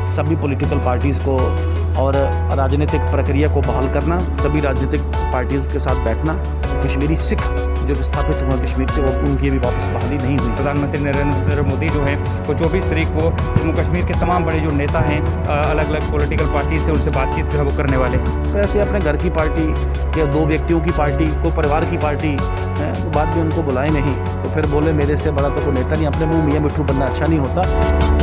सभी political parties को और राजनीतिक प्रक्रिया को बहाल करना, सभी राजनीतिक पार्टियों के साथ बैठना, कश्मीरी सिख जो विस्थापित हुए कश्मीर से वो उनकी भी वापस बहाली नहीं हुई। प्रधानमंत्री नरेंद्र मोदी जो हैं वो 24 तारीख को जम्मू कश्मीर के तमाम बड़े जो नेता हैं अलग अलग पॉलिटिकल पार्टी से उनसे बातचीत जो है वो करने वाले हैं। तो ऐसे अपने घर की पार्टी या दो व्यक्तियों की पार्टी को परिवार की पार्टी है तो बाद में उनको बुलाए नहीं तो फिर बोले मेरे से बड़ा तो कोई नेता नहीं, अपने मुँह मियाँ मिट्ठू बनना अच्छा नहीं होता।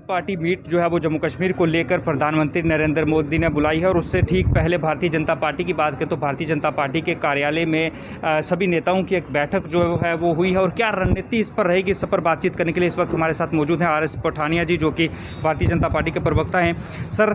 पार्टी मीट जो है वो जम्मू कश्मीर को लेकर प्रधानमंत्री नरेंद्र मोदी ने बुलाई है और उससे ठीक पहले भारतीय जनता पार्टी की बात करें तो भारतीय जनता पार्टी के कार्यालय में सभी नेताओं की एक बैठक जो है वो हुई है। और क्या रणनीति इस पर रहेगी, इस पर बातचीत करने के लिए इस वक्त हमारे साथ मौजूद हैं RS पठानिया जी जो कि भारतीय जनता पार्टी के प्रवक्ता हैं। सर,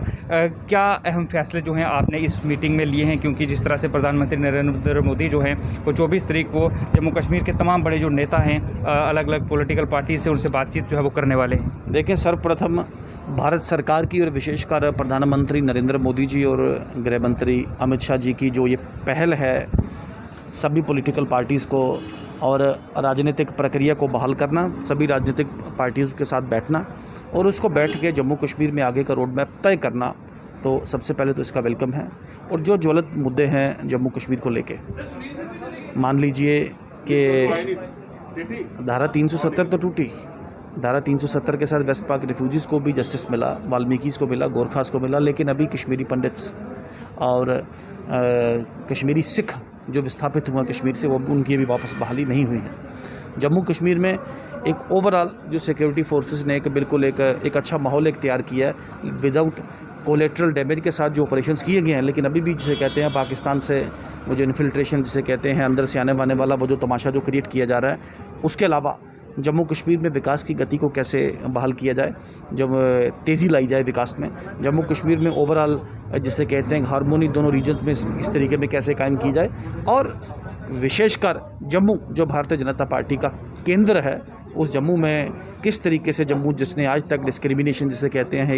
क्या अहम फैसले जो हैं आपने इस मीटिंग में लिए हैं, क्योंकि जिस तरह से प्रधानमंत्री नरेंद्र मोदी जो हैं वो 24 तारीख को जम्मू कश्मीर के तमाम बड़े जो नेता हैं अलग अलग पॉलिटिकल पार्टी से उनसे बातचीत जो है वो करने वाले हैं। देखें, सर्वप्रथम भारत सरकार की और विशेषकर प्रधानमंत्री नरेंद्र मोदी जी और गृह मंत्री अमित शाह जी की जो ये पहल है सभी पॉलिटिकल पार्टीज़ को और राजनीतिक प्रक्रिया को बहाल करना, सभी राजनीतिक पार्टियों के साथ बैठना और उसको बैठ के जम्मू कश्मीर में आगे का रोड मैप तय करना, तो सबसे पहले तो इसका वेलकम है। और जो ज्वलंत मुद्दे हैं जम्मू कश्मीर को लेके, मान लीजिए कि धारा 370 तो टूटी, धारा 370 के साथ वेस्ट पाक रिफ्यूजीज़ को भी जस्टिस मिला, वाल्मीकिस को मिला, गोरखास को मिला, लेकिन अभी कश्मीरी पंडित्स और कश्मीरी सिख जो विस्थापित हुए कश्मीर से वो उनकी भी वापस बहाली नहीं हुई है। जम्मू कश्मीर में एक ओवरऑल जो सिक्योरिटी फोर्सेस ने बिल्कुल एक अच्छा माहौल तैयार किया है विदाउट कोलेट्रल डैमेज के साथ जो ऑपरेशंस किए गए हैं। लेकिन अभी भी जिसे कहते हैं पाकिस्तान से वो जो इन्फिल्ट्रेशन जिसे कहते हैं अंदर से आने वाने वाला वो जो तमाशा जो क्रिएट किया जा रहा है, उसके अलावा जम्मू कश्मीर में विकास की गति को कैसे बहाल किया जाए, जब तेज़ी लाई जाए विकास में, जम्मू कश्मीर में ओवरऑल जिसे कहते हैं हारमोनी दोनों रीजन में इस तरीके में कैसे कायम की जाए, और विशेषकर जम्मू जो भारतीय जनता पार्टी का केंद्र है उस जम्मू में किस तरीके से जम्मू जिसने आज तक डिस्क्रिमिनेशन जिसे कहते हैं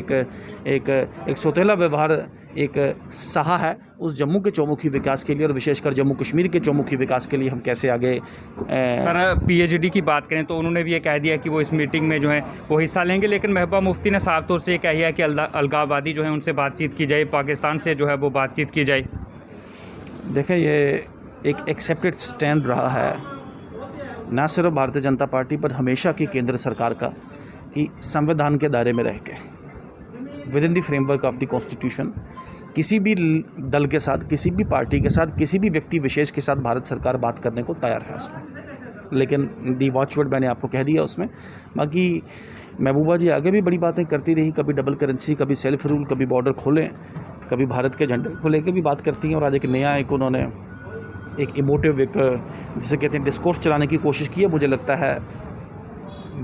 एक सौतेला व्यवहार एक सहा है, उस जम्मू के चौमुखी विकास के लिए और विशेषकर जम्मू कश्मीर के चौमुखी विकास के लिए हम कैसे आगे। सर, PhD की बात करें तो उन्होंने भी ये कह दिया कि वो इस मीटिंग में जो है वो हिस्सा लेंगे, लेकिन महबूबा मुफ्ती ने साफ तौर से ये कह दिया कि अलगाववादी जो है उनसे बातचीत की जाए, पाकिस्तान से जो है वो बातचीत की जाए। देखें, ये एक एक्सेप्टेड स्टैंड रहा है न सिर्फ भारतीय जनता पार्टी पर हमेशा की केंद्र सरकार का कि संविधान के दायरे में रह के with in the framework of the constitution किसी भी दल के साथ, किसी भी पार्टी के साथ, किसी भी व्यक्ति विशेष के साथ भारत सरकार बात करने को तैयार है उसमें। लेकिन दी वॉचवर्ड मैंने आपको कह दिया उसमें। बाकी महबूबा जी आगे भी बड़ी बातें करती रही, कभी डबल करेंसी, कभी सेल्फ रूल, कभी बॉर्डर खोलें, कभी भारत के झंडे को लेकर भी बात करती हैं। और आज एक नया उन्होंने एक इमोटिव जिसे कहते हैं डिस्कोर्स चलाने की कोशिश की है। मुझे लगता है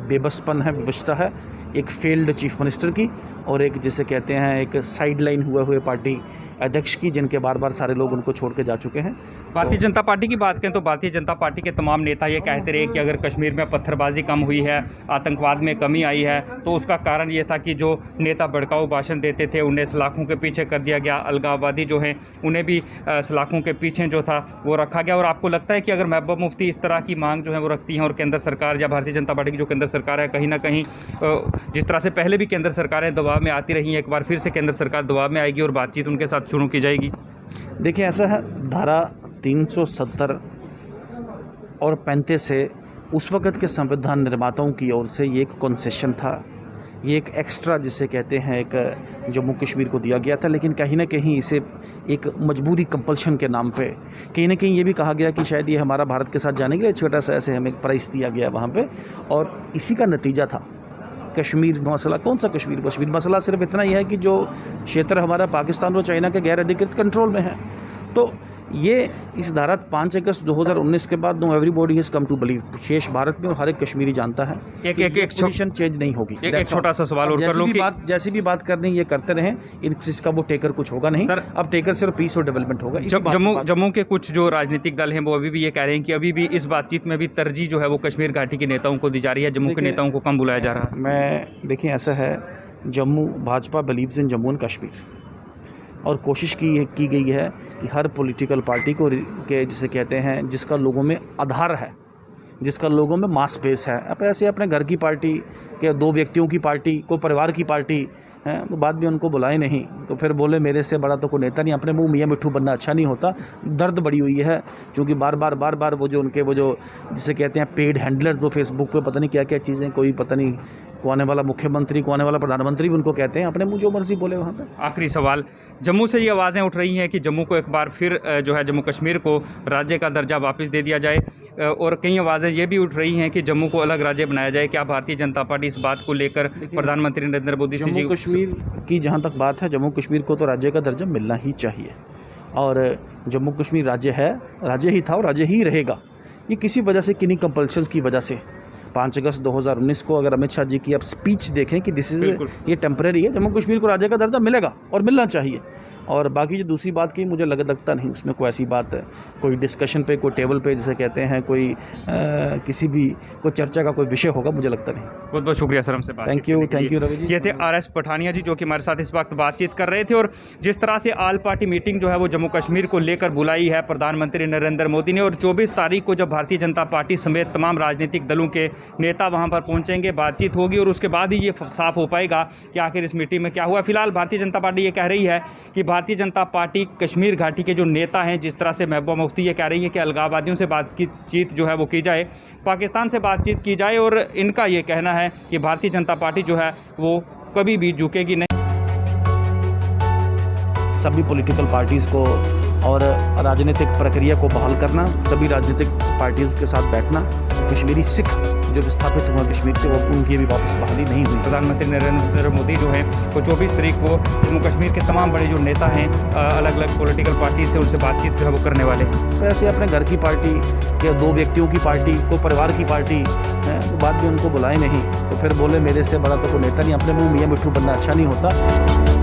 बेबसपन है, विवशता है एक फेल्ड चीफ मिनिस्टर की और एक जिसे कहते हैं एक साइडलाइन हुए पार्टी अध्यक्ष की, जिनके बार बार सारे लोग उनको छोड़ के जा चुके हैं। भारतीय जनता पार्टी की बात करें तो भारतीय जनता पार्टी के तमाम नेता ये कहते रहे कि अगर कश्मीर में पत्थरबाजी कम हुई है, आतंकवाद में कमी आई है, तो उसका कारण ये था कि जो नेता भड़काऊ भाषण देते थे उन्हें सलाखों के पीछे कर दिया गया, अलगाववादी जो हैं उन्हें भी सलाखों के पीछे जो था वो रखा गया। और आपको लगता है कि अगर महबूबा मुफ्ती इस तरह की मांग जो है वो रखती हैं और केंद्र सरकार या भारतीय जनता पार्टी की जो केंद्र सरकार है कहीं ना कहीं जिस तरह से पहले भी केंद्र सरकारें दबाव में आती रही हैं, एक बार फिर से केंद्र सरकार दबाव में आएगी और बातचीत उनके साथ शुरू की जाएगी? देखिए, ऐसा है, धारा 370 और 35 से उस वक़्त के संविधान निर्माताओं की ओर से ये एक कंसेशन था, ये एक एक्स्ट्रा जिसे कहते हैं एक जम्मू कश्मीर को दिया गया था। लेकिन कहीं ना कहीं इसे एक मजबूरी कंपल्शन के नाम पे कहीं ना कहीं ये भी कहा गया कि शायद ये हमारा भारत के साथ जाने के लिए छोटा सा ऐसे हमें एक प्राइस दिया गया वहाँ पे, और इसी का नतीजा था कश्मीर मसला। कौन सा कश्मीर मसला सिर्फ इतना ही है कि जो क्षेत्र हमारा पाकिस्तान और चाइना के गैर अधिकृत कंट्रोल में है। तो ये इस धारा 5 अगस्त 2019 के बाद no everybody has come to believe, शेष भारत में और हर एक कश्मीरी जानता है एक पोजीशन चेंज नहीं होगी। एक छोटा सा सवाल और कर लूं कि जैसी भी बात करनी ये करते रहें, इसका वो टेकर कुछ होगा नहीं सर। अब टेकर सिर्फ पीस और डेवलपमेंट होगा। जम्मू के कुछ जो राजनीतिक दल हैं वो अभी भी ये कह रहे हैं कि अभी भी इस बातचीत में भी तरजीह जो है वो कश्मीर घाटी के नेताओं को दी जा रही है, जम्मू के नेताओं को कम बुलाया जा रहा है। मैं देखिए, ऐसा है, Jammu Bhajpa believes in Jammu and Kashmir और कोशिश की गई है कि हर पॉलिटिकल पार्टी को के जिसे कहते हैं जिसका लोगों में आधार है, जिसका लोगों में मास बेस है, अब ऐसे अपने घर की पार्टी कि 2 व्यक्तियों की पार्टी, कोई परिवार की पार्टी है, वो बाद में उनको बुलाए नहीं, तो फिर बोले मेरे से बड़ा तो कोई नेता नहीं। अपने मुंह मियाँ मिट्ठू बनना अच्छा नहीं होता। दर्द बड़ी हुई है, क्योंकि बार बार वो जो उनके वो जो जिसे कहते हैं पेड हैंडलर्स, वो फेसबुक पे पता नहीं क्या क्या चीज़ें, कोई पता नहीं को आने वाला मुख्यमंत्री, को आने वाला प्रधानमंत्री भी उनको कहते हैं, अपने मुंह जो मर्जी बोले वहाँ पे। आखिरी सवाल, जम्मू से ये आवाज़ें उठ रही हैं कि जम्मू को एक बार फिर जो है जम्मू कश्मीर को राज्य का दर्जा वापस दे दिया जाए, और कई आवाज़ें ये भी उठ रही हैं कि जम्मू को अलग राज्य बनाया जाए। क्या भारतीय जनता पार्टी इस बात को लेकर प्रधानमंत्री नरेंद्र मोदी से जम्मू कश्मीर की जहाँ तक बात है, जम्मू कश्मीर को तो राज्य का दर्जा मिलना ही चाहिए, और जम्मू कश्मीर राज्य है, राज्य ही था और राज्य ही रहेगा। ये किसी वजह से, किन्हीं कंपल्शंस की वजह से 5 अगस्त 2019 को अगर अमित शाह जी की आप स्पीच देखें कि दिस इज़, ये टेम्परेरी है, जम्मू कश्मीर को राज्य का दर्जा मिलेगा और मिलना चाहिए। और बाकी जो दूसरी बात की, मुझे लगता नहीं उसमें कोई ऐसी बात है, कोई डिस्कशन पे, कोई टेबल पे जिसे कहते हैं, कोई किसी भी कोई चर्चा का कोई विषय होगा, मुझे लगता नहीं। बहुत बहुत शुक्रिया सर हमसे बात। Thank you Ravi ji. ये थे RS पठानिया जी, जो कि हमारे साथ इस वक्त बातचीत कर रहे थे। और जिस तरह से ऑल पार्टी मीटिंग जो है वो जम्मू कश्मीर को लेकर बुलाई है प्रधानमंत्री नरेंद्र मोदी ने, और 24 तारीख को जब भारतीय जनता पार्टी समेत तमाम राजनीतिक दलों के नेता वहाँ पर पहुँचेंगे, बातचीत होगी, और उसके बाद ही ये साफ हो पाएगा कि आखिर इस मीटिंग में क्या हुआ। फिलहाल भारतीय जनता पार्टी ये कह रही है कि भारतीय जनता पार्टी कश्मीर घाटी के जो नेता हैं, जिस तरह से महबूबा मुफ्ती ये कह रही है कि अलगाववादियों से बातचीत जो है वो की जाए, पाकिस्तान से बातचीत की जाए, और इनका ये कहना है कि भारतीय जनता पार्टी जो है वो कभी भी झुकेगी नहीं। सभी पॉलिटिकल पार्टीज़ को और राजनीतिक प्रक्रिया को बहाल करना, सभी राजनीतिक पार्टियों के साथ बैठना, कश्मीरी सिख जो विस्थापित हुआ कश्मीर से, वो उनकी भी वापस बहाली नहीं हुई। प्रधानमंत्री नरेंद्र मोदी जो है वो 24 तारीख को जम्मू कश्मीर के तमाम बड़े जो नेता हैं अलग अलग पॉलिटिकल पार्टी से, उनसे बातचीत जो है वो करने वाले हैं। तो ऐसे अपने घर की पार्टी या 2 व्यक्तियों की पार्टी, कोई परिवार की पार्टी है, तो बाद में उनको बुलाए नहीं, तो फिर बोले मेरे से बड़ा तो कोई नेता नहीं। अपने मुंह मियाँ मिट्ठू बनना अच्छा नहीं होता।